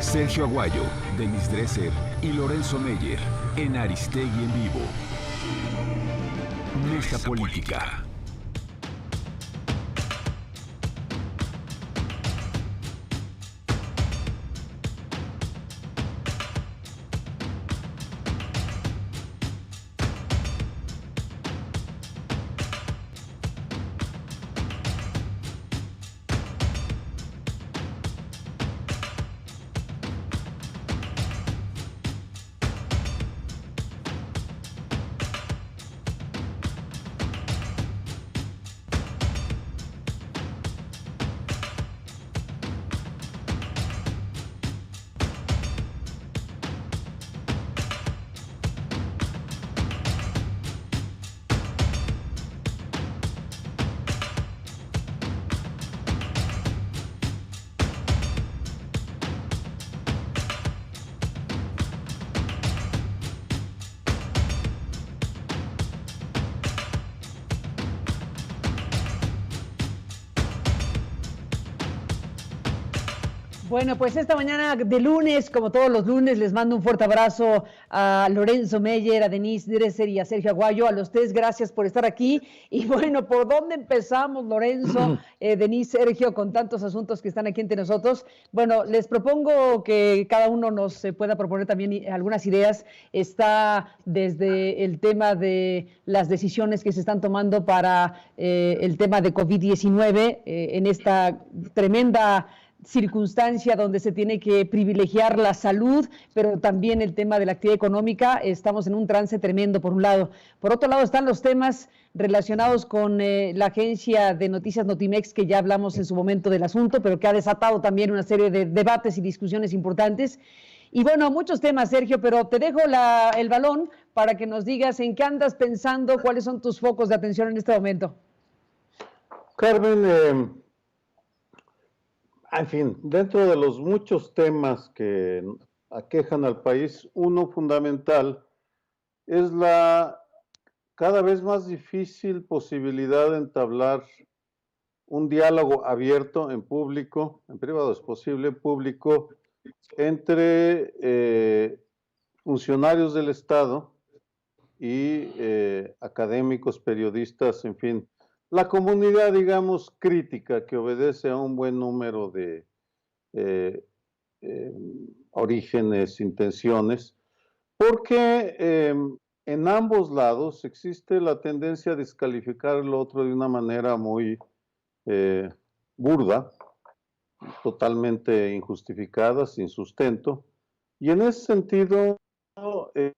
Sergio Aguayo, Denis Dresser y Lorenzo Meyer en Aristegui en Vivo. Mesa Política. Bueno, pues esta mañana de lunes, como todos los lunes, les mando un fuerte abrazo a Lorenzo Meyer, a Denise Dresser y a Sergio Aguayo. A los tres, gracias por estar aquí. Y bueno, ¿por dónde empezamos, Lorenzo, Denise, Sergio, con tantos asuntos que están aquí entre nosotros? Bueno, les propongo que cada uno nos pueda proponer también algunas ideas. Está desde el tema de las decisiones que se están tomando para el tema de COVID-19 en esta tremenda circunstancia donde se tiene que privilegiar la salud, pero también el tema de la actividad económica. Estamos en un trance tremendo, por un lado. Por otro lado están los temas relacionados con la agencia de noticias Notimex, que ya hablamos en su momento del asunto, pero que ha desatado también una serie de debates y discusiones importantes. Y bueno, muchos temas, Sergio, pero te dejo el balón para que nos digas en qué andas pensando, cuáles son tus focos de atención en este momento. Carmen, en fin, dentro de los muchos temas que aquejan al país, uno fundamental es la cada vez más difícil posibilidad de entablar un diálogo abierto en público, en privado es posible, público, entre funcionarios del Estado y académicos, periodistas, en fin, la comunidad, digamos, crítica que obedece a un buen número de eh, eh, orígenes, intenciones, porque en ambos lados existe la tendencia a descalificar el otro de una manera muy burda, totalmente injustificada, sin sustento, y en ese sentido, en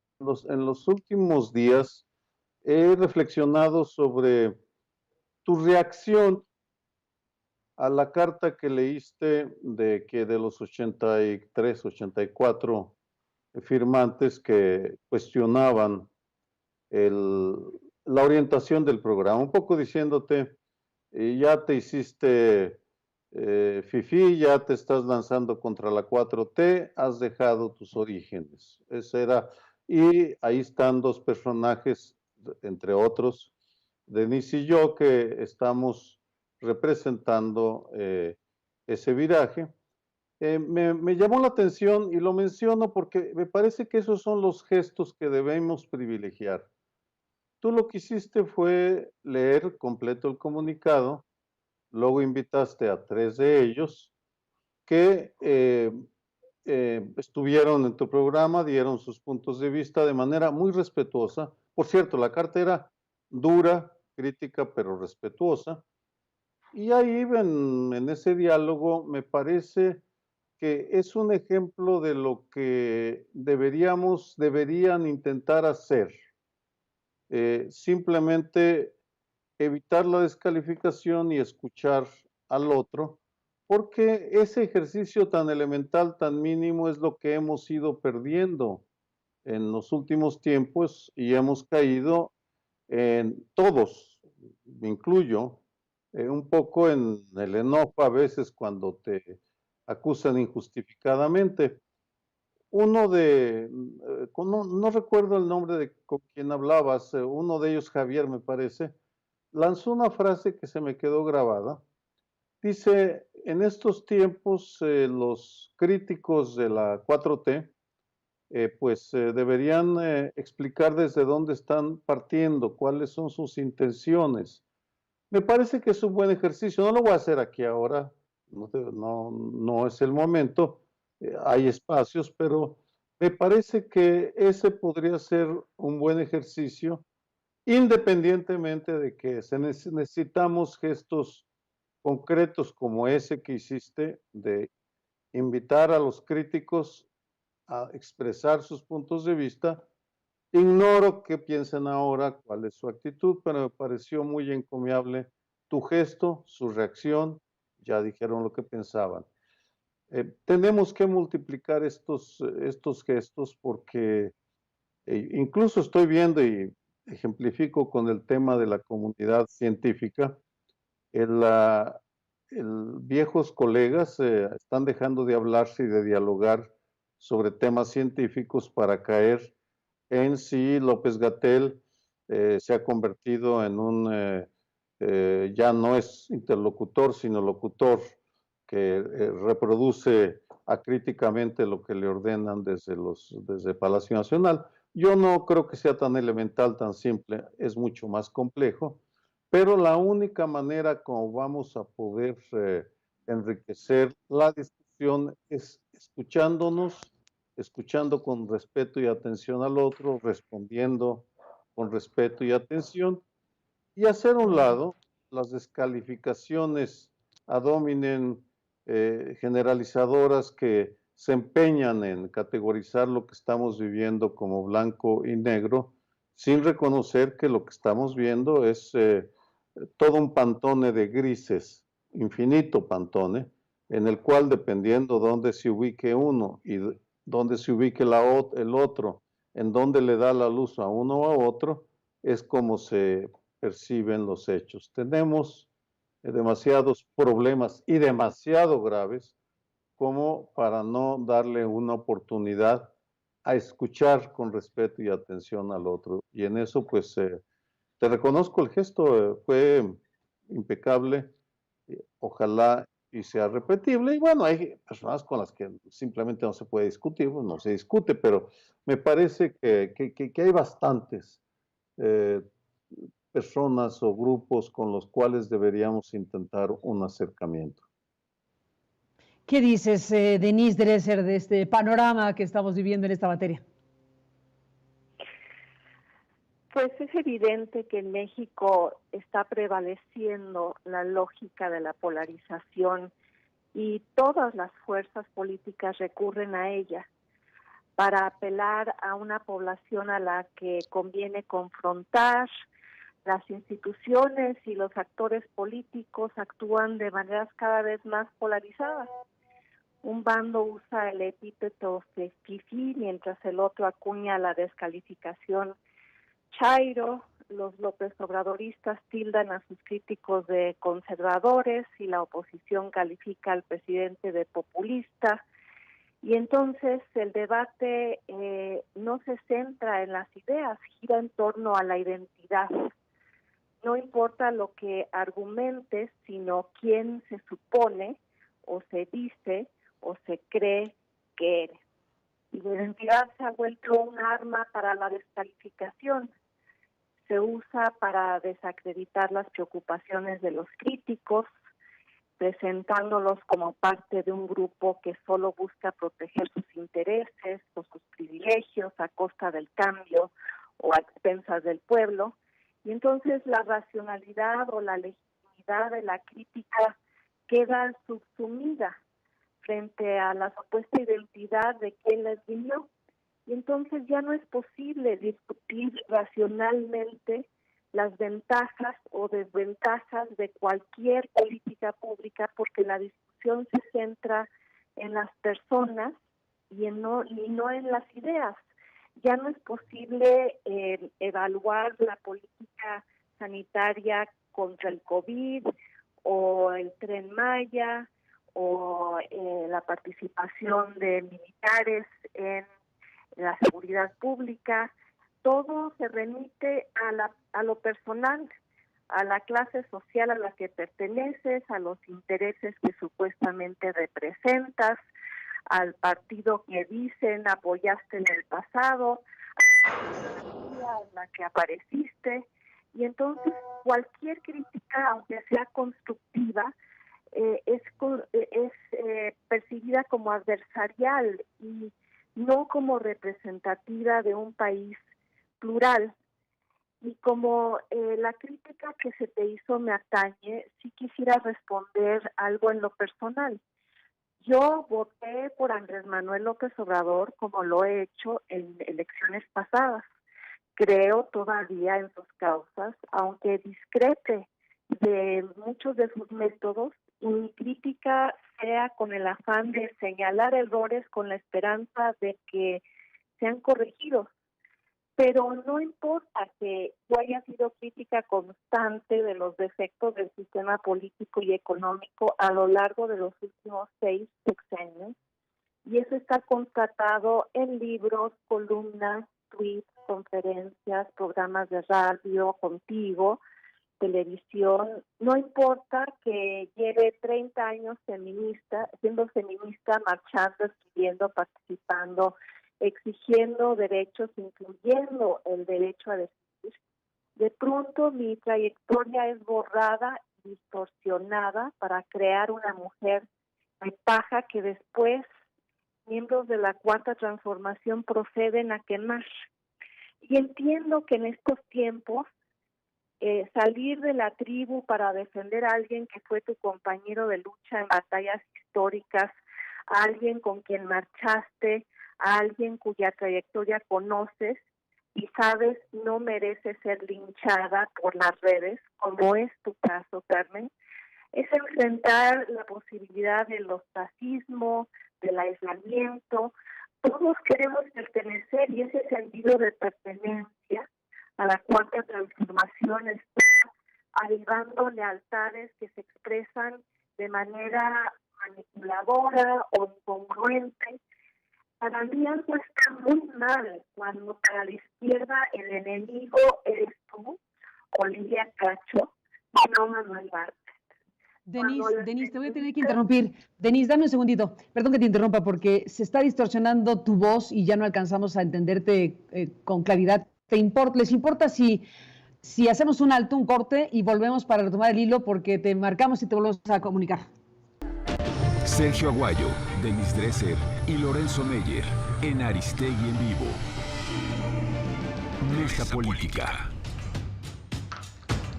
los últimos días he reflexionado sobre tu reacción a la carta que leíste de que de los 83, 84 firmantes que cuestionaban la orientación del programa, un poco diciéndote, ya te hiciste fifí, ya te estás lanzando contra la 4T, has dejado tus orígenes. Ese era, y ahí están dos personajes, entre otros, Denise y yo, que estamos representando ese viraje. Me llamó la atención y lo menciono porque me parece que esos son los gestos que debemos privilegiar. Tú lo que hiciste fue leer completo el comunicado, luego invitaste a 3 de ellos que estuvieron en tu programa, dieron sus puntos de vista de manera muy respetuosa. Por cierto, la carta era dura, crítica, pero respetuosa. Y ahí en ese diálogo me parece que es un ejemplo de lo que deberían intentar hacer. Simplemente evitar la descalificación y escuchar al otro, porque ese ejercicio tan elemental, tan mínimo, es lo que hemos ido perdiendo en los últimos tiempos y hemos caído en todos, me incluyo, un poco en el enojo a veces cuando te acusan injustificadamente. No recuerdo el nombre de con quien hablabas, uno de ellos, Javier, me parece, lanzó una frase que se me quedó grabada. Dice, en estos tiempos los críticos de la 4T deberían explicar desde dónde están partiendo, cuáles son sus intenciones. Me parece que es un buen ejercicio, no lo voy a hacer aquí ahora, no es el momento, hay espacios, pero me parece que ese podría ser un buen ejercicio, independientemente de que necesitamos gestos concretos como ese que hiciste, de invitar a los críticos a expresar sus puntos de vista. Ignoro qué piensan ahora, cuál es su actitud, pero me pareció muy encomiable tu gesto, su reacción, ya dijeron lo que pensaban. Tenemos que multiplicar estos gestos porque incluso estoy viendo y ejemplifico con el tema de la comunidad científica, el, ah, viejos colegas están dejando de hablarse y de dialogar sobre temas científicos para caer en si López-Gatell se ha convertido en ya no es interlocutor, sino locutor, que reproduce acríticamente lo que le ordenan desde Palacio Nacional. Yo no creo que sea tan elemental, tan simple, es mucho más complejo, pero la única manera como vamos a poder enriquecer la discusión es escuchándonos, escuchando con respeto y atención al otro, respondiendo con respeto y atención, y hacer a un lado las descalificaciones ad hominem generalizadoras que se empeñan en categorizar lo que estamos viviendo como blanco y negro, sin reconocer que lo que estamos viendo es todo un pantone de grises, infinito pantone, en el cual dependiendo dónde se ubique uno y dónde se ubique el otro, en dónde le da la luz a uno o a otro, es como se perciben los hechos. Tenemos demasiados problemas y demasiado graves como para no darle una oportunidad a escuchar con respeto y atención al otro. Y en eso, te reconozco el gesto, fue impecable, ojalá y sea repetible. Y bueno, hay personas con las que simplemente no se puede discutir, pues no se discute, pero me parece que hay bastantes eh, personas o grupos con los cuales deberíamos intentar un acercamiento. ¿Qué dices, Denise Dresser, de este panorama que estamos viviendo en esta materia? Pues es evidente que en México está prevaleciendo la lógica de la polarización y todas las fuerzas políticas recurren a ella para apelar a una población a la que conviene confrontar. Las instituciones y los actores políticos actúan de maneras cada vez más polarizadas. Un bando usa el epíteto de fifí, mientras el otro acuña la descalificación chairo. Los López Obradoristas tildan a sus críticos de conservadores y la oposición califica al presidente de populista. Y entonces el debate no se centra en las ideas, gira en torno a la identidad. No importa lo que argumentes, sino quién se supone o se dice o se cree que eres. Y la identidad se ha vuelto un arma para la descalificación. Se usa para desacreditar las preocupaciones de los críticos, presentándolos como parte de un grupo que solo busca proteger sus intereses o sus privilegios a costa del cambio o a expensas del pueblo. Y entonces la racionalidad o la legitimidad de la crítica queda subsumida frente a la supuesta identidad de quien la esgrimió. Y entonces ya no es posible discutir racionalmente las ventajas o desventajas de cualquier política pública, porque la discusión se centra en las personas y no en las ideas. Ya no es posible evaluar la política sanitaria contra el COVID o el Tren Maya o la participación de militares en la seguridad pública. Todo se remite a lo personal, a la clase social a la que perteneces, a los intereses que supuestamente representas, al partido que dicen apoyaste en el pasado, a la que apareciste, y entonces cualquier crítica, aunque sea constructiva, es percibida como adversarial y no como representativa de un país plural. Y como la crítica que se te hizo me atañe, sí quisiera responder algo en lo personal. Yo voté por Andrés Manuel López Obrador como lo he hecho en elecciones pasadas. Creo todavía en sus causas, aunque discrepe de muchos de sus métodos, y mi crítica sea con el afán de señalar errores con la esperanza de que sean corregidos. Pero no importa que yo haya sido crítica constante de los defectos del sistema político y económico a lo largo de los últimos 6 sexenios, y eso está constatado en libros, columnas, tweets, conferencias, programas de radio, contigo, televisión. No importa que lleve 30 años siendo feminista, marchando, escribiendo, participando, exigiendo derechos, incluyendo el derecho a decidir. De pronto mi trayectoria es borrada, distorsionada para crear una mujer de paja que después miembros de la Cuarta Transformación proceden a quemar. Y entiendo que en estos tiempos salir de la tribu para defender a alguien que fue tu compañero de lucha en batallas históricas, a alguien con quien marchaste, a alguien cuya trayectoria conoces y sabes no merece ser linchada por las redes, como es tu caso, Carmen, es enfrentar la posibilidad del ostracismo, del aislamiento. Todos queremos pertenecer y ese sentido de pertenencia a la Cuarta Transformación está avivando lealtades que se expresan de manera manipuladora o incongruente. Para mí algo está muy mal cuando para la izquierda el enemigo eres tú, Olivia Cacho, y no Manuel Bartlett. Denise, te voy a tener que interrumpir. Denise, dame un segundito. Perdón que te interrumpa porque se está distorsionando tu voz y ya no alcanzamos a entenderte con claridad. ¿Les importa si hacemos un alto, un corte y volvemos para retomar el hilo porque te marcamos y te volvemos a comunicar? Sergio Aguayo, Denise Dresser y Lorenzo Meyer en Aristegui en Vivo. Mesa Política.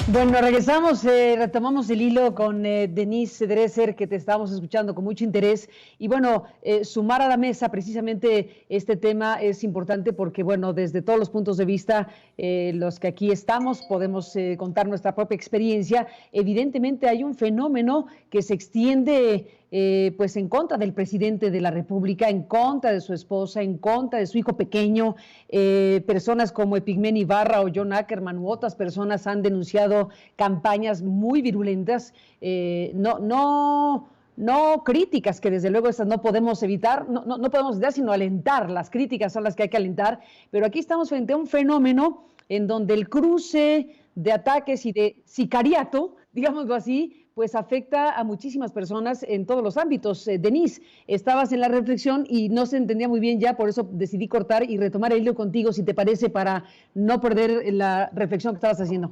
Bueno, regresamos, retomamos el hilo con Denise Dresser, que te estábamos escuchando con mucho interés. Y bueno, sumar a la mesa precisamente este tema es importante porque, bueno, desde todos los puntos de vista, los que aquí estamos, podemos contar nuestra propia experiencia. Evidentemente hay un fenómeno que se extiende pues en contra del presidente de la República, en contra de su esposa, en contra de su hijo pequeño. Personas como Epigmenio Ibarra o John Ackerman u otras personas han denunciado campañas muy virulentas, no críticas, que desde luego esas no podemos evitar, no podemos evitar, sino alentar. Las críticas son las que hay que alentar, pero aquí estamos frente a un fenómeno en donde el cruce de ataques y de sicariato, digámoslo así, pues afecta a muchísimas personas en todos los ámbitos. Denise, estabas en la reflexión y no se entendía muy bien ya, por eso decidí cortar y retomar el hilo contigo, si te parece, para no perder la reflexión que estabas haciendo.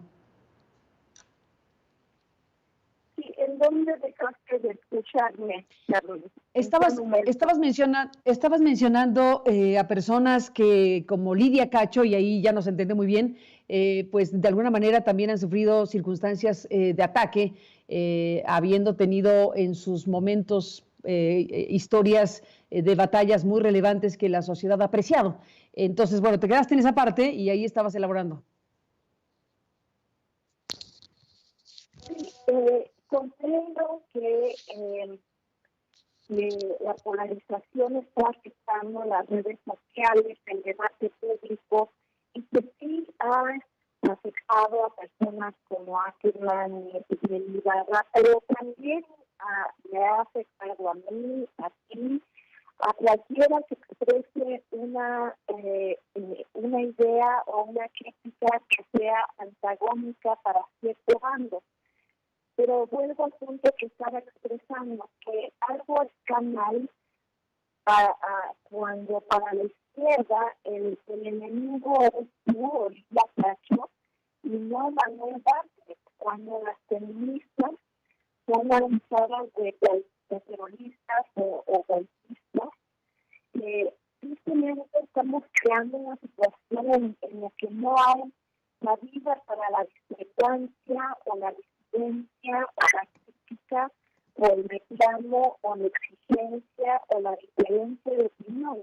Sí, ¿en dónde dejaste de escucharme, Carlos? Estabas mencionando a personas que, como Lidia Cacho, y ahí ya nos entiende muy bien, pues de alguna manera también han sufrido circunstancias de ataque, habiendo tenido en sus momentos historias de batallas muy relevantes que la sociedad ha apreciado. Entonces, bueno, te quedaste en esa parte y ahí estabas elaborando. Sí, comprendo que la polarización está afectando las redes sociales, el debate público, y que sí ha afectado a personas como Ackerman y Epigmenio Ibarra, pero también me ha afectado a mí, a ti, a cualquiera que exprese una idea o una crítica que sea antagónica para cierto bando. Pero vuelvo al punto que estaba expresando, que algo está mal cuando para la izquierda el enemigo es Olivia Cacho y no Manuel Bartlett, cuando las feministas son acusadas de terroristas o golpistas. Tristemente estamos creando una situación en la que no hay cabida para la discrepancia o la disidencia o la crítica o el reclamo o la exigencia o la diferencia de opinión.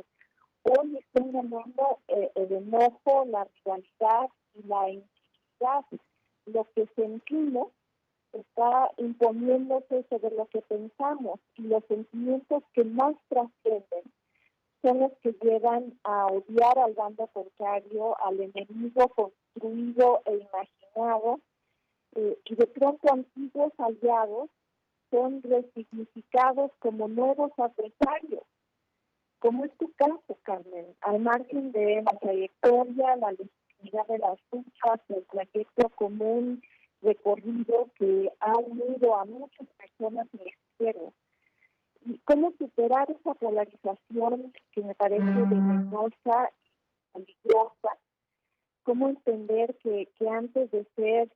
Hoy están ganando el enojo, la rivalidad y la intimidad. Lo que sentimos está imponiéndose sobre lo que pensamos, y los sentimientos que más trascienden son los que llevan a odiar al bando contrario, al enemigo construido e imaginado, y de pronto antiguos aliados son resignificados como nuevos adversarios, como es tu caso, Carmen, al margen de la trayectoria, la legitimidad de las luchas, el trayecto común recorrido que ha unido a muchas personas en la izquierda. Y cómo superar esa polarización que me parece venenosa y peligrosa, cómo entender que antes de ser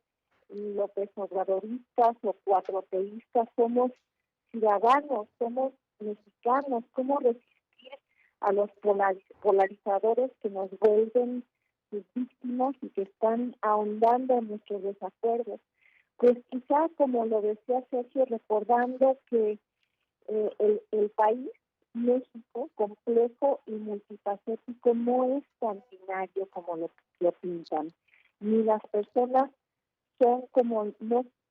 López Obradoristas o cuatroteístas somos ciudadanos, somos mexicanos, cómo resistir a los polarizadores que nos vuelven sus víctimas y que están ahondando en nuestros desacuerdos. Pues quizá, como lo decía Sergio, recordando que el país, México, complejo y multifacético, no es tan binario como lo pintan, ni las personas no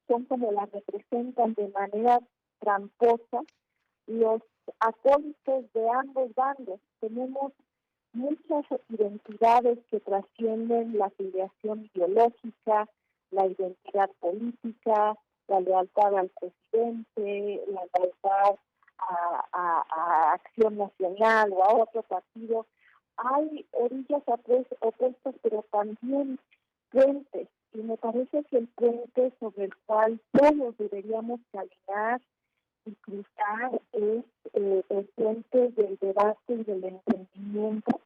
son como las representan de manera tramposa los acólitos de ambos bandos. Tenemos muchas identidades que trascienden la filiación ideológica, la identidad política, la lealtad al presidente, la lealtad a Acción Nacional o a otro partido. Hay orillas opuestas, pero también puentes, y me parece que el puente sobre el cual todos deberíamos caminar y cruzar es el puente del debate y del entendimiento,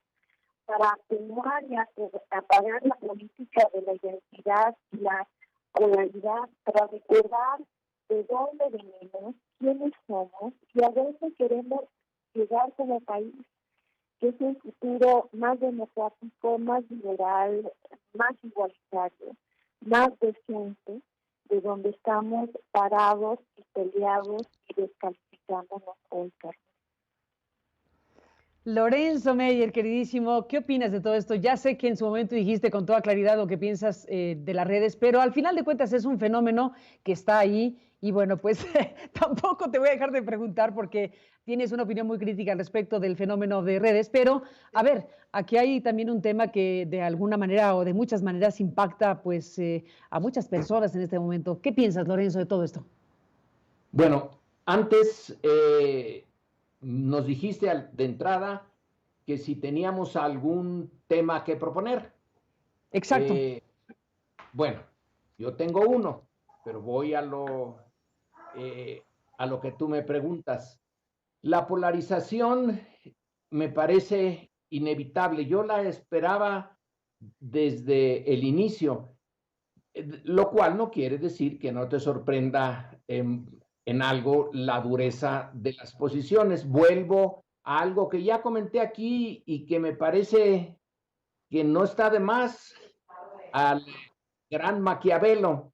para atenuar y apagar la política de la identidad y la polaridad, para recordar de dónde venimos, quiénes somos y a dónde queremos llegar como país, que es un futuro más democrático, más liberal, más igualitario, más decente, de donde estamos parados y peleados y descalificándonos hoy, Carlos. Lorenzo Meyer, queridísimo, ¿qué opinas de todo esto? Ya sé que en su momento dijiste con toda claridad lo que piensas de las redes, pero al final de cuentas es un fenómeno que está ahí y bueno, pues tampoco te voy a dejar de preguntar porque tienes una opinión muy crítica al respecto del fenómeno de redes, pero a ver, aquí hay también un tema que de alguna manera o de muchas maneras impacta pues a muchas personas en este momento. ¿Qué piensas, Lorenzo, de todo esto? Bueno, antes nos dijiste de entrada que si teníamos algún tema que proponer. Exacto. Bueno, yo tengo uno, pero voy a lo que tú me preguntas. La polarización me parece inevitable. Yo la esperaba desde el inicio, lo cual no quiere decir que no te sorprenda en algo la dureza de las posiciones. Vuelvo a algo que ya comenté aquí y que me parece que no está de más, al gran Maquiavelo,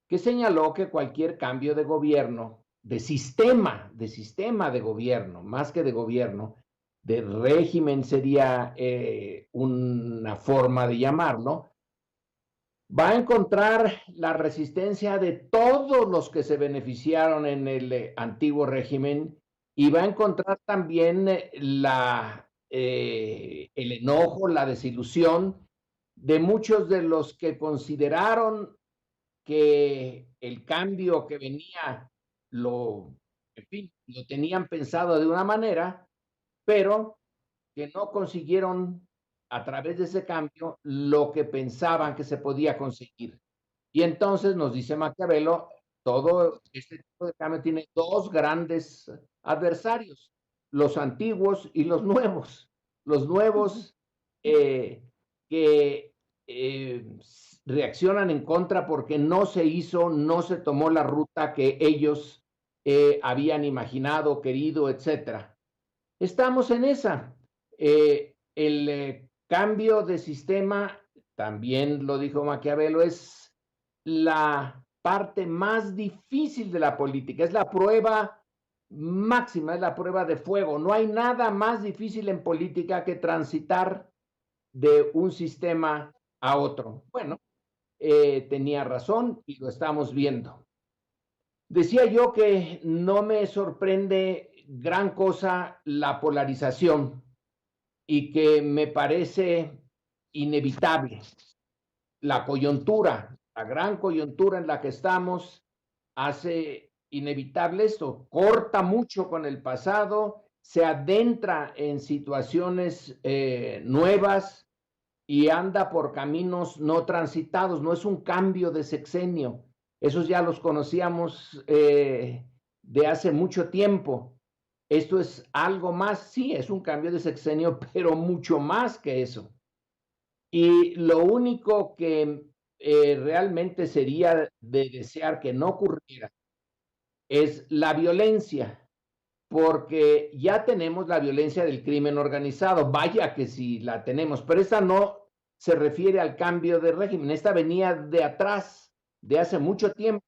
que señaló que cualquier cambio de gobierno, de sistema de gobierno, más que de gobierno, de régimen sería una forma de llamarlo, va a encontrar la resistencia de todos los que se beneficiaron en el antiguo régimen y va a encontrar también el enojo, la desilusión de muchos de los que consideraron que el cambio que venía lo tenían pensado de una manera pero que no consiguieron a través de ese cambio lo que pensaban que se podía conseguir. Y entonces nos dice Maquiavelo, todo este tipo de cambio tiene dos grandes adversarios, los antiguos y los nuevos. Los nuevos que reaccionan en contra porque no se hizo, no se tomó la ruta que ellos habían imaginado, querido, etcétera. Estamos en esa. El cambio de sistema, también lo dijo Maquiavelo, es la parte más difícil de la política, es la prueba máxima, es la prueba de fuego. No hay nada más difícil en política que transitar de un sistema a otro. Bueno, tenía razón y lo estamos viendo. Decía yo que no me sorprende gran cosa la polarización y que me parece inevitable. La coyuntura, la gran coyuntura en la que estamos hace inevitable esto, corta mucho con el pasado, se adentra en situaciones nuevas y anda por caminos no transitados, no es un cambio de sexenio, esos ya los conocíamos de hace mucho tiempo. Esto es algo más, sí, es un cambio de sexenio, pero mucho más que eso. Y lo único que realmente sería de desear que no ocurriera es la violencia, porque ya tenemos la violencia del crimen organizado, vaya que sí la tenemos, pero esta no se refiere al cambio de régimen, esta venía de atrás, de hace mucho tiempo.